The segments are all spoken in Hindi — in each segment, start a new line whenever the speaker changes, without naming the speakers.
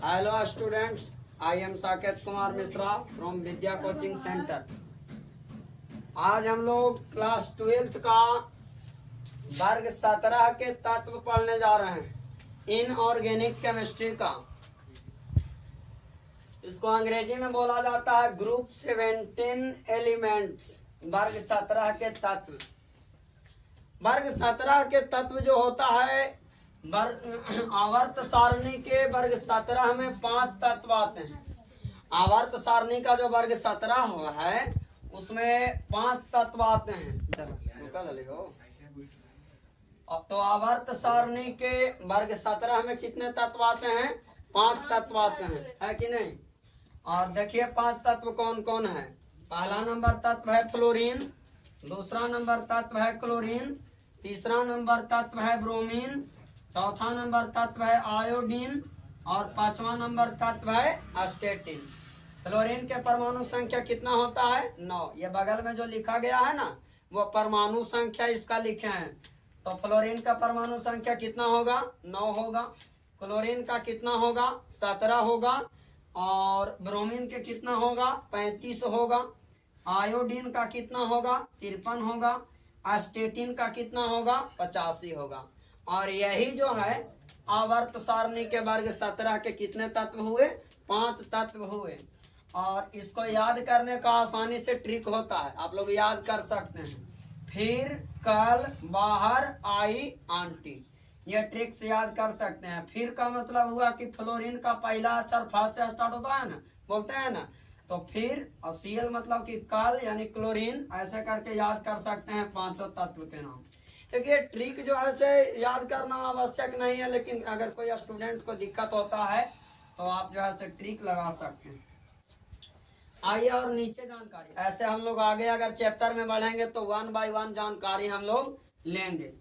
Hello students, I am Saket Kumar Mishra from Vidya coaching centre. आज हम लोग क्लास 12th का वर्ग 17 के तत्व पढ़ने जा रहे हैं इनऑर्गेनिक केमिस्ट्री का। इसको अंग्रेजी में बोला जाता है ग्रुप 17 एलिमेंट्स। वर्ग 17 के तत्व। वर्ग 17 के तत्व जो होता है आवर्त सारणी के वर्ग 17 में 5 तत्व आते हैं। आवर्त सारणी का जो वर्ग 17 हुआ है उसमें 5 तत्व आते हैं। अब तो आवर्त सारणी के वर्ग 17 में कितने तत्व आते हैं? 5 तत्व आते हैं, है कि नहीं? और देखिए 5 तत्व कौन कौन है। पहला नंबर तत्व है फ्लोरीन, दूसरा नंबर तत्व है क्लोरीन, तीसरा नंबर तत्व है ब्रोमीन, चौथा नंबर तत्व है आयोडीन और पांचवा नंबर तत्व है एस्टेटिन। फ्लोरीन के परमाणु संख्या कितना होता है? 9। ये बगल में जो लिखा गया है ना वो परमाणु संख्या इसका लिखे हैं। तो फ्लोरीन का परमाणु संख्या कितना होगा? 9 होगा। क्लोरीन का कितना होगा? 17 होगा। और ब्रोमीन के कितना होगा? 35 होगा। आयोडीन का कितना होगा? 53 होगा। एस्टेटिन का कितना होगा? 85 होगा। और यही जो है आवर्त सारणी के वर्ग 17 के कितने तत्व हुए? 5 तत्व हुए। और इसको याद करने का आसानी से ट्रिक होता है, आप लोग याद कर सकते हैं। फिर, कल, बाहर, आई, आंटी, ये ट्रिक से याद कर सकते हैं। फिर का मतलब हुआ कि फ्लोरीन का पहला अक्षर फ से स्टार्ट होता है ना, बोलते हैं ना, तो फिर। और सीएल मतलब कि कल यानी क्लोरीन। ऐसे करके याद कर सकते हैं 5 तत्व के नाम। देखिए ट्रिक जो है से याद करना आवश्यक नहीं है, लेकिन अगर कोई स्टूडेंट को दिक्कत होता है तो आप जो है से ट्रिक लगा सकते हैं। आइए और नीचे जानकारी। ऐसे हम लोग आगे अगर चैप्टर में बढ़ेंगे तो 1 बाय 1 जानकारी हम लोग लेंगे।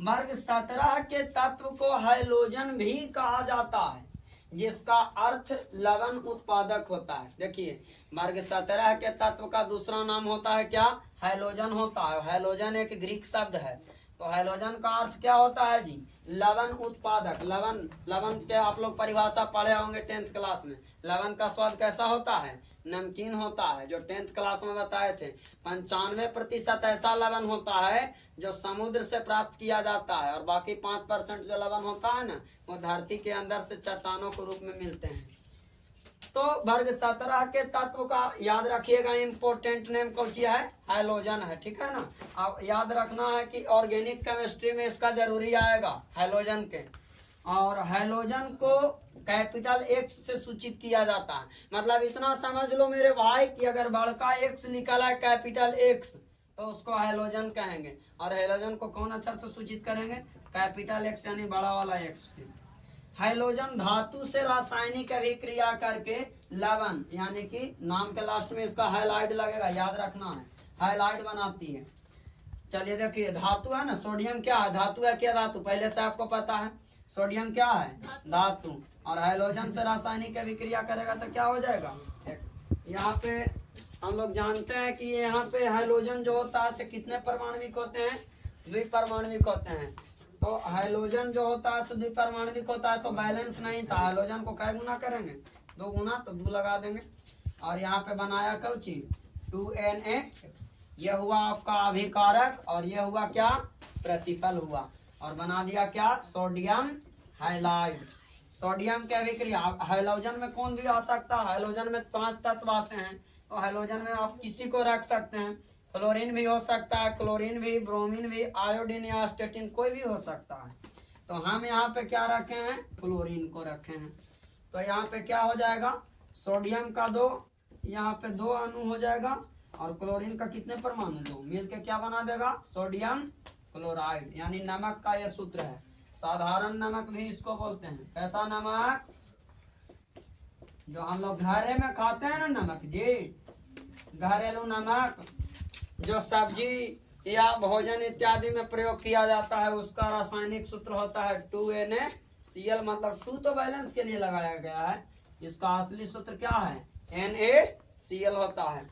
वर्ग 17 के तत्व को हैलोजन भी कहा जाता है, जिसका अर्थ लवण उत्पादक होता है। देखिए वर्ग 17 के तत्व का दूसरा नाम होता है क्या? हैलोजन होता है। हैलोजन एक ग्रीक शब्द है। तो हैलोजन का अर्थ क्या होता है जी? लवण उत्पादक। लवण के आप लोग परिभाषा पढ़े होंगे 10th क्लास में। लवण का स्वाद कैसा होता है? नमकीन होता है, जो 10th क्लास में बताए थे। 95% ऐसा लवण होता है जो समुद्र से प्राप्त किया जाता है, और बाकी 5% जो लवण होता है ना वो धरती के अंदर से चट्टानों के रूप में मिलते हैं। तो वर्ग 17 के तत्व का याद रखिएगा, इम्पोर्टेंट नेम कौन सी है? हैलोजन है, ठीक है ना। अब याद रखना है कि ऑर्गेनिक केमिस्ट्री में इसका जरूरी आएगा हैलोजन के। और हैलोजन को कैपिटल एक्स से सूचित किया जाता है। मतलब इतना समझ लो मेरे भाई कि अगर बड़का एक्स निकला है कैपिटल एक्स तो उसको हैलोजन कहेंगे। और हैलोजन को कौन अक्षर से सूचित करेंगे? कैपिटल एक्स यानी बड़ा वाला एक्स से। हैलोजन धातु से रासायनिक अभिक्रिया करके लवण यानी कि नाम के लास्ट में इसका हैलाइड लगेगा, याद रखना है, हैलाइड बनाती है। चलिए देखिए धातु है ना, सोडियम क्या है? धातु है क्या? धातु पहले से आपको पता है। सोडियम क्या है? धातु। और हैलोजन से रासायनिक अभिक्रिया करेगा तो क्या हो जाएगा? एक्स। यहाँ पे हम लोग जानते हैं कि यहाँ पे हैलोजन जो होता है से कितने परमाणविक होते हैं? द्विपरमाणविक होते हैं। तो हैलोजन जो होता है तो द्विपरमाणविक होता है, तो बैलेंस नहीं था। हैलोजन को कै गुना करेंगे? 2 गुना, तो 2 लगा देंगे। और यहाँ पे बनाया कब चीज? 2Na। यह हुआ आपका अभिकारक और यह हुआ क्या? प्रतिफल हुआ। और बना दिया क्या? Sodium halide. सोडियम के अभिक्रिया। हैलोजन में कौन भी आ सकता है? हैलोजन में 5 तत्व आते हैं, तो हैलोजन में आप किसी को रख सकते हैं। फ्लोरीन भी हो सकता है, क्लोरीन भी, ब्रोमीन भी, आयोडीन या एस्टेटिन, कोई भी हो सकता है। तो हम यहाँ पे क्या रखे हैं? क्लोरीन को रखे हैं। तो यहाँ पे क्या हो जाएगा? सोडियम का 2, यहाँ पे 2 अणु हो जाएगा। और क्लोरीन का कितने परमाणु? 2। मिलके क्या बना देगा? Sodium chloride. यानी नमक का यह सूत्र है। साधारण नमक भी इसको बोलते हैं। कैसा नमक? जो हम लोग घरे में खाते हैं ना नमक जी, घरेलू नमक, जो सब्जी या भोजन इत्यादि में प्रयोग किया जाता है, उसका रासायनिक सूत्र होता है 2NaCl। मतलब 2 तो बैलेंस के लिए लगाया गया है, इसका असली सूत्र क्या है? NaCl होता है।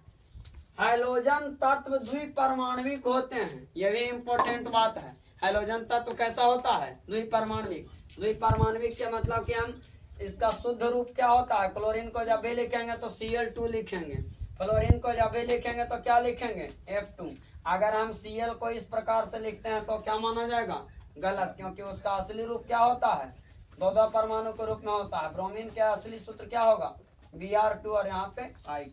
हैलोजन तत्व द्विपरमाणविक होते हैं, यह भी इम्पोर्टेंट बात है। हैलोजन तत्व कैसा होता है? द्विपरमाणविक। द्विपरमाणविक के मतलब कि हम इसका शुद्ध रूप क्या होता है? क्लोरीन को जब भी लिखेंगे तो Cl2 लिखेंगे, फ्लोरीन को जब भी लिखेंगे तो क्या लिखेंगे? F2। अगर हम Cl को इस प्रकार से लिखते हैं तो क्या माना जाएगा? गलत, क्योंकि उसका असली रूप क्या होता है? दो परमाणु के रूप में होता है। ब्रोमीन का असली सूत्र क्या होगा? Br2 और यहाँ पे I।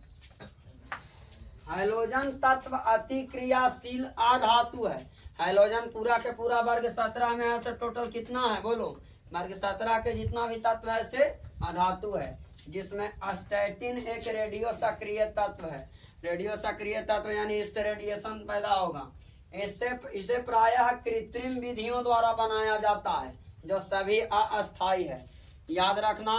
हैलोजन तत्व अति क्रियाशील अधातु है। हैलोजन पूरा के पूरा वर्ग 17 में है, से टोटल कितना है बोलो? वर्ग 17 के जितना भी तत्व है से अधातु है, जिसमें स्टैटिन एक रेडियो सक्रिय तत्व है। रेडियो सक्रिय तत्व यानी इससे रेडिएशन पैदा होगा। इसे प्रायः कृत्रिम विधियों द्वारा बनाया जाता है, जो सभी अस्थायी है। याद रखना,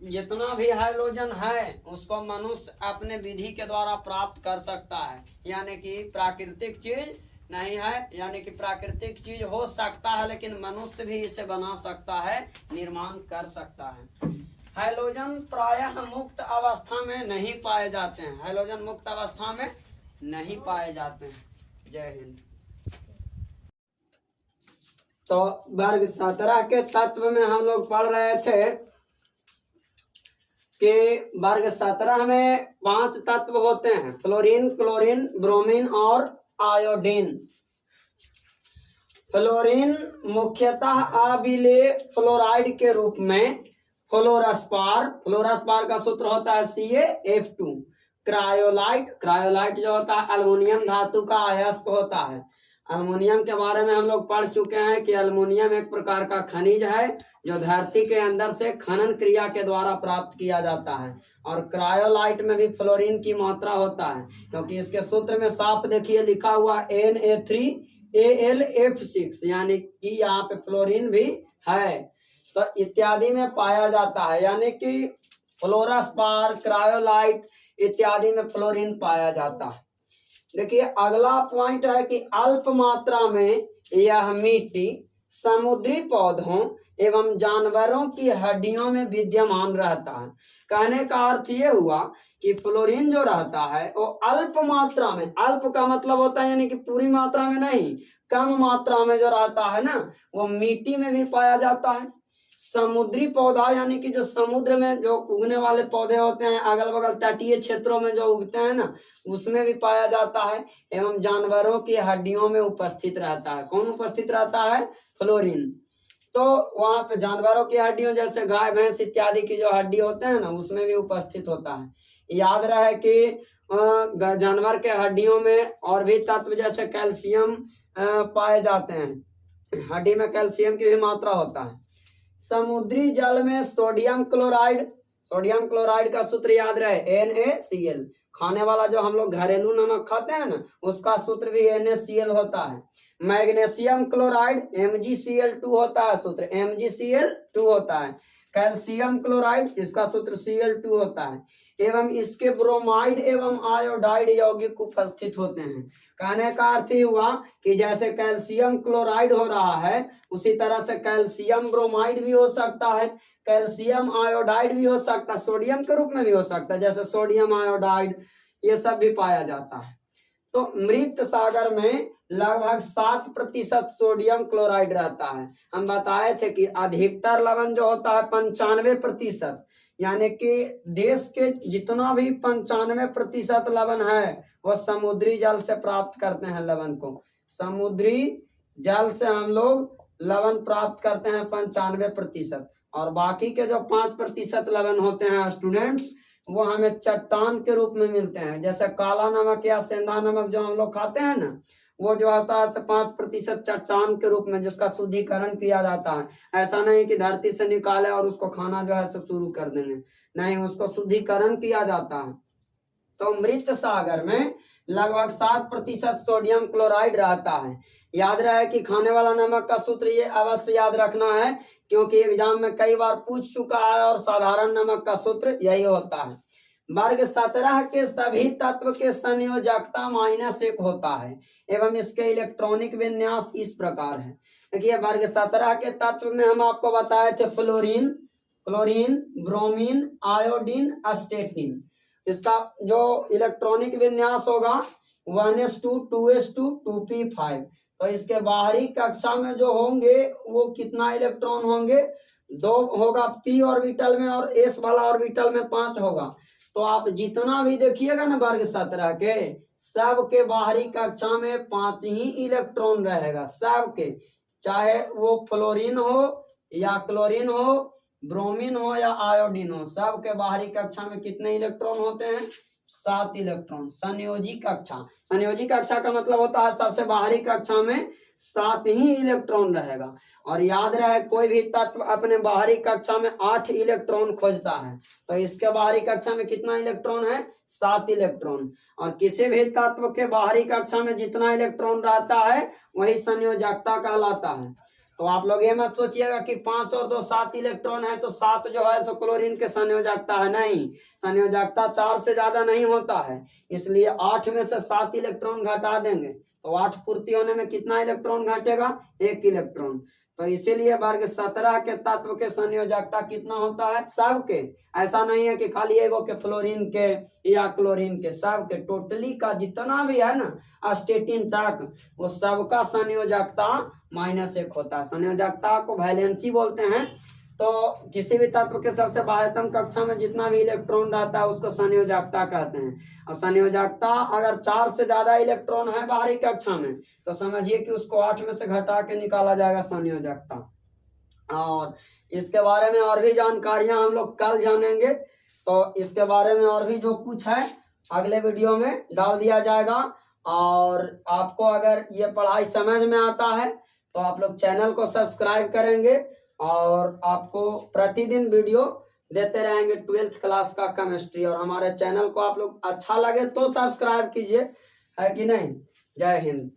जितना भी हैलोजन है उसको मनुष्य अपने विधि के द्वारा प्राप्त कर सकता है, यानी कि प्राकृतिक चीज नहीं है, यानी कि प्राकृतिक चीज हो सकता है लेकिन मनुष्य भी इसे बना सकता है, निर्माण कर सकता है। हैलोजन प्रायः मुक्त अवस्था में नहीं पाए जाते हैं। हैलोजन मुक्त अवस्था में नहीं पाए जाते हैं। जय हिंद। तो वर्ग 17 के तत्व में हम लोग पढ़ रहे थे कि वर्ग 17 में 5 तत्व होते हैं, फ्लोरीन, क्लोरीन, ब्रोमीन और आयोडीन। फ्लोरीन मुख्यतः अविलेय फ्लोराइड के रूप में फ्लोरस्पार का सूत्र होता है CaF2। क्रायोलाइट जो होता है अल्मुनियम धातु का अयस्क होता है। अल्मुनियम के बारे में हम लोग पढ़ चुके हैं कि अल्मुनियम एक प्रकार का खनिज है जो धरती के अंदर से खनन क्रिया के द्वारा प्राप्त किया जाता है। और क्रायोलाइट में भी फ्लोरीन की मात्रा होता है, क्योंकि इसके सूत्र में साफ देखिए लिखा हुआ Na3Al F6, यानी कि यहाँ पे फ्लोरीन भी है। तो इत्यादि में पाया जाता है, यानी कि फ्लोरस्पार, क्रायोलाइट इत्यादि में फ्लोरीन पाया जाता है। देखिए अगला पॉइंट है कि अल्प मात्रा में यह मिट्टी समुद्री पौधों एवं जानवरों की हड्डियों में विद्यमान रहता है। कहने का अर्थ ये हुआ कि फ्लोरीन जो रहता है वो अल्प मात्रा में, अल्प का मतलब होता है यानी कि पूरी मात्रा में नहीं, कम मात्रा में जो रहता है ना, वो मिट्टी में भी पाया जाता है। समुद्री पौधा यानी कि जो समुद्र में जो उगने वाले पौधे होते हैं, अगल बगल तटीय क्षेत्रों में जो उगते हैं ना, उसमें भी पाया जाता है। एवं जानवरों की हड्डियों में उपस्थित रहता है। कौन उपस्थित रहता है? फ्लोरीन। तो वहां पे जानवरों की हड्डियों जैसे गाय भैंस इत्यादि की जो हड्डी होते हैं ना, उसमें भी उपस्थित होता है। याद रहे कि जानवर के हड्डियों में और भी तत्व जैसे कैल्शियम पाए जाते हैं। हड्डी में कैल्शियम की भी मात्रा होता है। समुद्री जल में सोडियम क्लोराइड का सूत्र याद रहे NaCl। खाने वाला जो हम लोग घरेलू नमक खाते हैं ना, उसका सूत्र भी NaCl होता है। मैग्नीशियम क्लोराइड MgCl2 होता है, सूत्र MgCl2 होता है। कैल्शियम क्लोराइड इसका सूत्र Cl2 होता है। एवं इसके ब्रोमाइड एवं आयोडाइड यौगिक उपस्थित होते हैं। कहने का अर्थ ही हुआ कि जैसे कैल्शियम क्लोराइड हो रहा है, उसी तरह से कैल्शियम ब्रोमाइड भी हो सकता है, कैल्शियम आयोडाइड भी हो सकता है, सोडियम के रूप में भी हो सकता है, जैसे सोडियम आयोडाइड, ये सब भी पाया जाता है। तो मृत सागर में लगभग 7% सोडियम क्लोराइड रहता है। हम बताए थे कि अधिकतर लवण जो होता है 95%, यानी कि देश के जितना भी 95% लवण है वो समुद्री जल से प्राप्त करते हैं। लवण को समुद्री जल से हम लोग लवण प्राप्त करते हैं 95%, और बाकी के जो 5% लवण होते हैं स्टूडेंट्स, वो हमें चट्टान के रूप में मिलते हैं। जैसे काला नमक या सेंधा नमक जो हम लोग खाते हैं ना, वो जो होता है 5% चट्टान के रूप में, जिसका शुद्धिकरण किया जाता है। ऐसा नहीं कि धरती से निकाले और उसको खाना जो है सब शुरू कर देंगे, नहीं, उसको शुद्धिकरण किया जाता है। तो मृत सागर में लगभग 7% सोडियम क्लोराइड रहता है। याद रहे कि खाने वाला नमक का सूत्र ये अवश्य याद रखना है, क्योंकि एग्जाम में कई बार पूछ चुका है, और साधारण नमक का सूत्र यही होता है। वर्ग 17 के सभी तत्व के संयोजकता -1 होता है एवं इसके इलेक्ट्रॉनिक विन्यास इस प्रकार है। देखिए वर्ग 17 के तत्व में हम आपको बताए थे fluorine, chlorine, bromine, iodine, statin. इसका जो इलेक्ट्रॉनिक विन्यास होगा 1s2 2s2 2p5। तो इसके बाहरी कक्षा में जो होंगे वो कितना इलेक्ट्रॉन होंगे, 2 होगा p ऑर्बिटल में, और s वाला ऑर्बिटल में 5 होगा। तो आप जितना भी देखिएगा ना वर्ग 17 के, सब के बाहरी कक्षा में 5 ही इलेक्ट्रॉन रहेगा, सब के, चाहे वो फ्लोरीन हो या क्लोरीन हो, ब्रोमीन हो या आयोडीन हो, सब के बाहरी कक्षा में कितने इलेक्ट्रॉन होते हैं, 7 इलेक्ट्रॉन। संयोजी कक्षा, संयोजी कक्षा का मतलब होता है सबसे बाहरी कक्षा में 7 ही इलेक्ट्रॉन रहेगा। और याद रहे कोई भी तत्व अपने बाहरी कक्षा में 8 इलेक्ट्रॉन खोजता है, तो इसके बाहरी कक्षा में कितना इलेक्ट्रॉन है, 7 इलेक्ट्रॉन। और किसी भी तत्व के बाहरी कक्षा में जितना इलेक्ट्रॉन रहता है वही संयोजकता कहलाता है। तो आप लोग ये मत सोचिएगा कि 5 और 2 7 इलेक्ट्रॉन है तो 7 जो है सो क्लोरीन के संयोजकता है, नहीं, संयोजकता 4 से ज्यादा नहीं होता है, इसलिए 8 में से 7 इलेक्ट्रॉन घटा देंगे तो 8 पूर्ति होने में कितना इलेक्ट्रॉन घटेगा, 1 इलेक्ट्रॉन। तो इसीलिए वर्ग 17 के तत्व के संयोजकता कितना होता है, सब के, ऐसा नहीं है कि खाली एगो के फ्लोरीन के या क्लोरीन के, सब के, टोटली का जितना भी है ना अस्टेटिन तक, वो सबका संयोजकता -1 होता है। संयोजकता को वैलेंसी बोलते हैं। तो किसी भी तत्व के सबसे बाह्यतम कक्षा में जितना भी इलेक्ट्रॉन रहता है उसको संयोजकता कहते हैं। और संयोजकता अगर 4 से ज्यादा इलेक्ट्रॉन है बाहरी कक्षा में तो समझिए कि उसको 8 में से घटा के निकाला जाएगा संयोजकता। और इसके बारे में और भी जानकारियां हम लोग कल जानेंगे, तो इसके बारे में और भी जो कुछ है अगले वीडियो में डाल दिया जाएगा। और आपको अगर ये पढ़ाई समझ में आता है तो आप लोग चैनल को सब्सक्राइब करेंगे और आपको प्रतिदिन वीडियो देते रहेंगे 12th क्लास का केमिस्ट्री। और हमारे चैनल को आप लोग अच्छा लगे तो सब्सक्राइब कीजिए, है कि नहीं। जय हिंद।